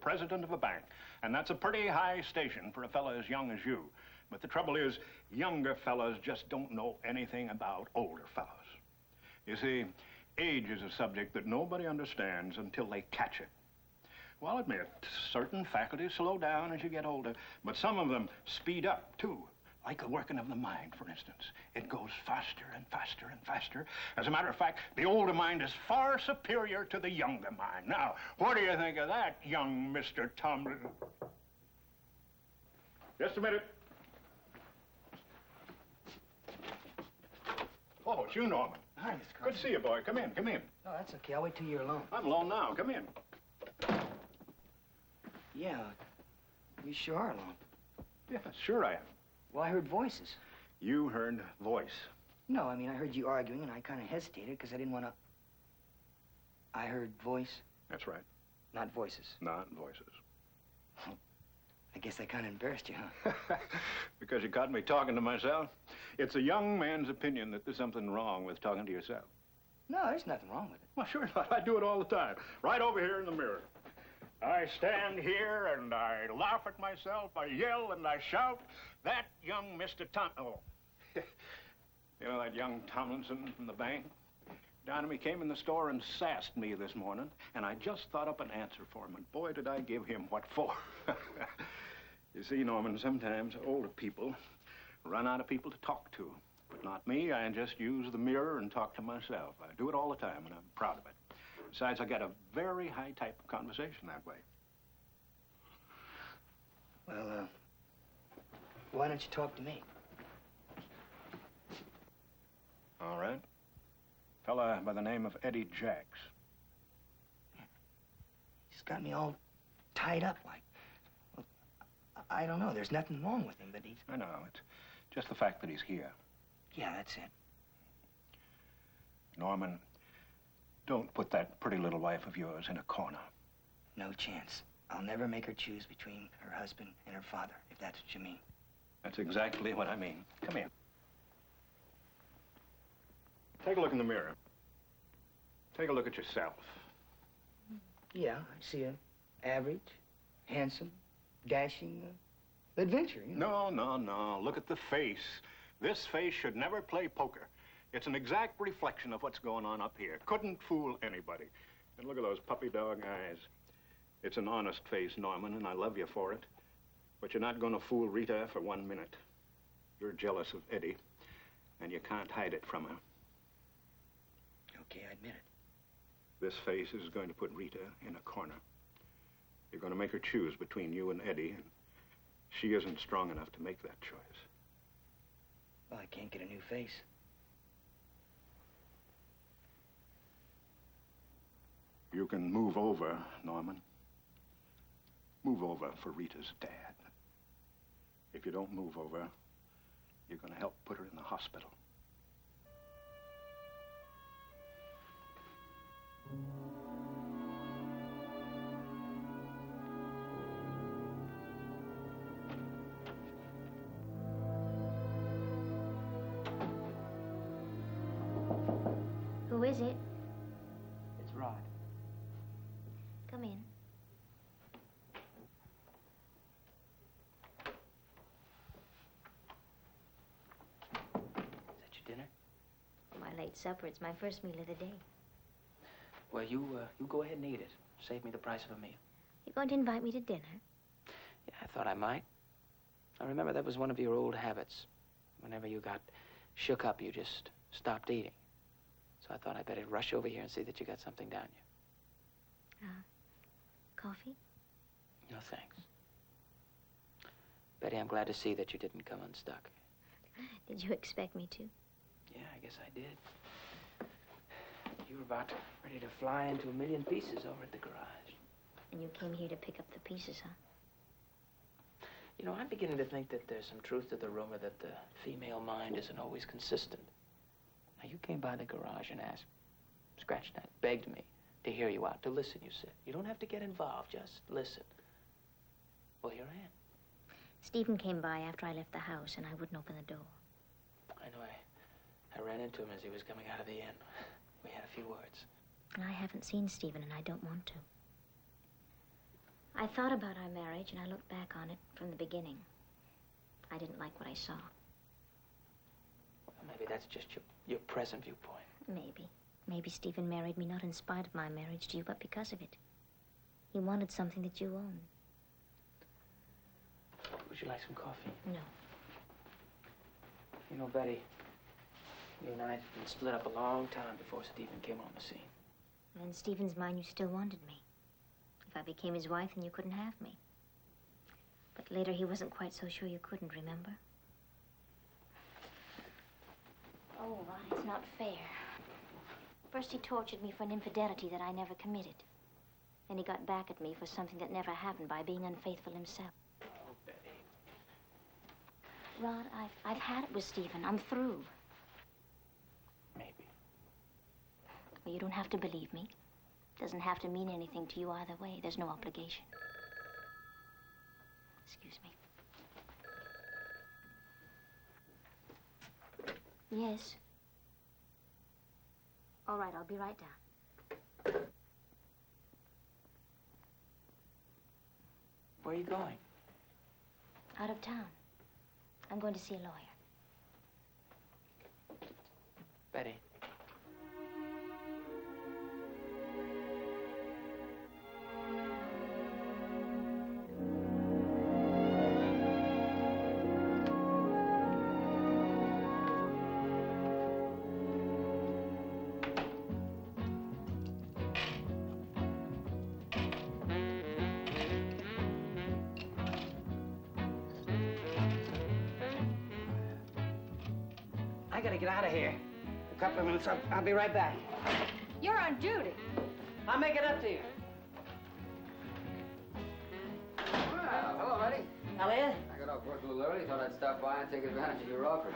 president of a bank. And that's a pretty high station for a fella as young as you. But the trouble is, younger fellas just don't know anything about older fellas. You see, age is a subject that nobody understands until they catch it. Well, I'll admit, certain faculties slow down as you get older, but some of them speed up, too. Like the working of the mind, for instance. It goes faster and faster and faster. As a matter of fact, the older mind is far superior to the younger mind. Now, what do you think of that, young Mr. Tomlin? Just a minute. Oh, it's you, Norman. Hi, Mr. Carson. Good to see you, boy. Come in, come in. Oh, that's okay. I'll wait till you're alone. I'm alone now. Come in. Yeah, you sure are alone. Yeah, sure I am. Well, I heard voices. You heard voice. No, I mean, I heard you arguing, and I kind of hesitated because I didn't want to... I heard voice? That's right. Not voices? Not voices. I guess I kind of embarrassed you, huh? Because you caught me talking to myself? It's a young man's opinion that there's something wrong with talking to yourself. No, there's nothing wrong with it. Well, sure not. I do it all the time. Right over here in the mirror. I stand here and I laugh at myself, I yell and I shout. That young Mr. Oh. You know that young Tomlinson from the bank? Down he came in the store and sassed me this morning, and I just thought up an answer for him, and boy, did I give him what for. You see, Norman, sometimes older people run out of people to talk to. But not me. I just use the mirror and talk to myself. I do it all the time, and I'm proud of it. Besides, I get a very high type of conversation that way. Well, why don't you talk to me? All right. Fella by the name of Eddie Jacks. He's got me all tied up like... Well, I don't know. There's nothing wrong with him, but he's... I know. It's just the fact that he's here. Yeah, that's it. Norman, don't put that pretty little wife of yours in a corner. No chance. I'll never make her choose between her husband and her father, if that's what you mean. That's exactly what I mean. Come here. Take a look in the mirror. Take a look at yourself. Yeah, I see a average, handsome, dashing adventure, you know. No. Look at the face. This face should never play poker. It's an exact reflection of what's going on up here. Couldn't fool anybody. And look at those puppy dog eyes. It's an honest face, Norman, and I love you for it. But you're not going to fool Rita for 1 minute. You're jealous of Eddie, and you can't hide it from her. Okay, I admit it. This face is going to put Rita in a corner. You're going to make her choose between you and Eddie, and she isn't strong enough to make that choice. Well, I can't get a new face. You can move over, Norman. Move over for Rita's dad. If you don't move over, you're going to help put her in the hospital. Who is it? It's Rod. Come in. Is that your dinner? My late supper. It's my first meal of the day. Well, you go ahead and eat it. Save me the price of a meal. You going to invite me to dinner? Yeah, I thought I might. I remember that was one of your old habits. Whenever you got shook up, you just stopped eating. So I thought I'd better rush over here and see that you got something down you. Coffee? No, thanks. Betty, I'm glad to see that you didn't come unstuck. Did you expect me to? Yeah, I guess I did. You were about ready to fly into a million pieces over at the garage. And you came here to pick up the pieces, huh? You know, I'm beginning to think that there's some truth to the rumor that the female mind isn't always consistent. Now, you came by the garage and asked, scratched that, begged me to hear you out, to listen, you said. You don't have to get involved, just listen. Well, here I am. Stephen came by after I left the house, and I wouldn't open the door. I know, I ran into him as he was coming out of the inn. We had a few words. I haven't seen Stephen, and I don't want to. I thought about our marriage, and I looked back on it from the beginning. I didn't like what I saw. Well, maybe that's just your present viewpoint. Maybe. Maybe Stephen married me not in spite of my marriage to you, but because of it. He wanted something that you own. Would you like some coffee? No. You know, Betty, you and I had been split up a long time before Stephen came on the scene. And in Stephen's mind, you still wanted me. If I became his wife, then you couldn't have me. But later, he wasn't quite so sure you couldn't, remember? Oh, Ron, it's not fair. First, he tortured me for an infidelity that I never committed. Then he got back at me for something that never happened by being unfaithful himself. Oh, Betty. Rod, I've had it with Stephen. I'm through. Maybe. Well, you don't have to believe me. Doesn't have to mean anything to you either way. There's no obligation. Excuse me. Yes. All right, I'll be right down. Where are you going? Out of town. I'm going to see a lawyer. Betty. I gotta get out of here. A couple of minutes. I'll be right back. You're on duty. I'll make it up to you. Well, hello, Eddie. Elliot? I got off work a little early. Thought I'd stop by and take advantage of your offer.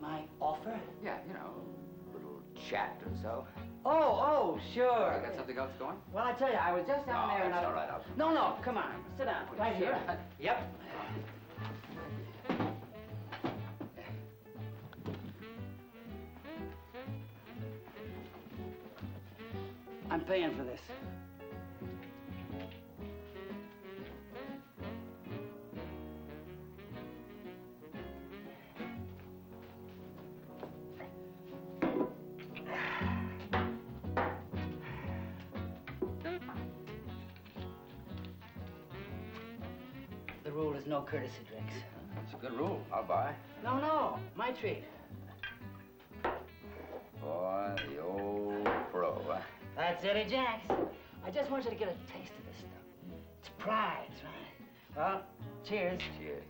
My offer? Yeah, you know, a little chat or so. Oh, sure. You got something else going? Well, I tell you, I was just down there and that's I... all right. No, come on. Sit down. Right Sure. here. Yep. I'm paying for this. The rule is no courtesy drinks. It's a good rule. I'll buy. No, my treat. Boy, the old pro, huh? That's Eddie Jacks. I just want you to get a taste of this stuff. It's prize, right? Well, cheers. Cheers.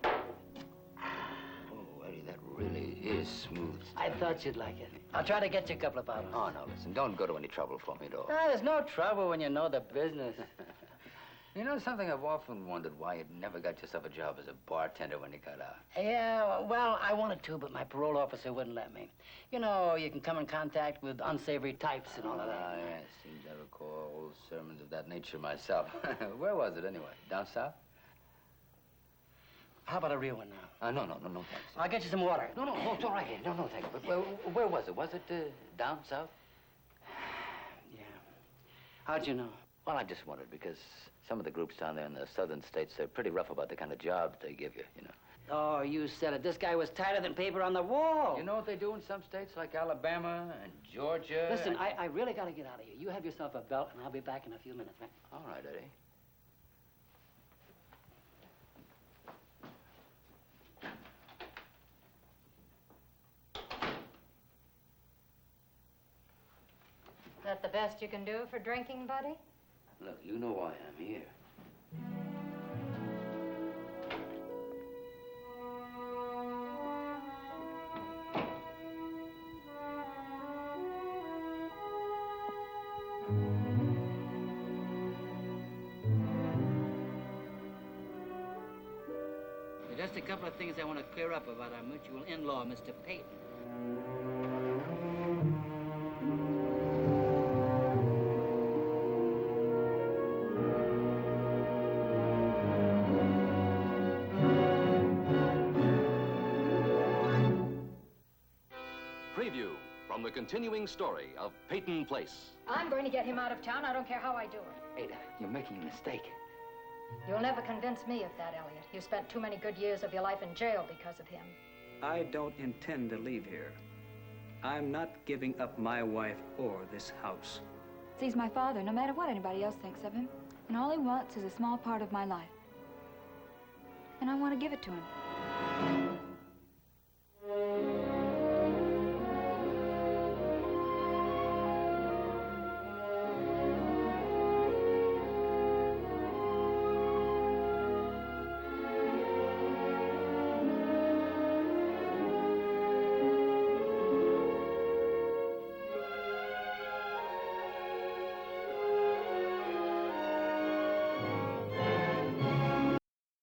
Oh, Eddie, that really is smooth stuff. I thought you'd like it. I'll try to get you a couple of bottles. Oh, no, listen, don't go to any trouble for me, though. There's no trouble when you know the business. You know something, I've often wondered why you'd never got yourself a job as a bartender when you got out. Yeah, well, I wanted to, but my parole officer wouldn't let me. You know, you can come in contact with unsavory types and all of that. Ah, yes, seems I recall old sermons of that nature myself. Where was it, anyway? Down south? How about a real one now? No, thanks. I'll get you some water. No, it's all right. No, thanks. But where was it? Was it down south? Yeah. How'd you know? Well, I just wondered, because some of the groups down there in the southern states, they're pretty rough about the kind of jobs they give you, you know. Oh, you said it. This guy was tighter than paper on the wall. You know what they do in some states, like Alabama and Georgia? Listen, I really got to get out of here. You have yourself a belt, and I'll be back in a few minutes, right? All right, Eddie. Is that the best you can do for drinking, buddy? Look, you know why I'm here. There's just a couple of things I want to clear up about our mutual in-law, Mr. Peyton. Preview from the continuing story of Peyton Place. I'm going to get him out of town. I don't care how I do it. Rita, you're making a mistake. You'll never convince me of that, Elliot. You spent too many good years of your life in jail because of him. I don't intend to leave here. I'm not giving up my wife or this house. He's my father, no matter what anybody else thinks of him. And all he wants is a small part of my life. And I want to give it to him.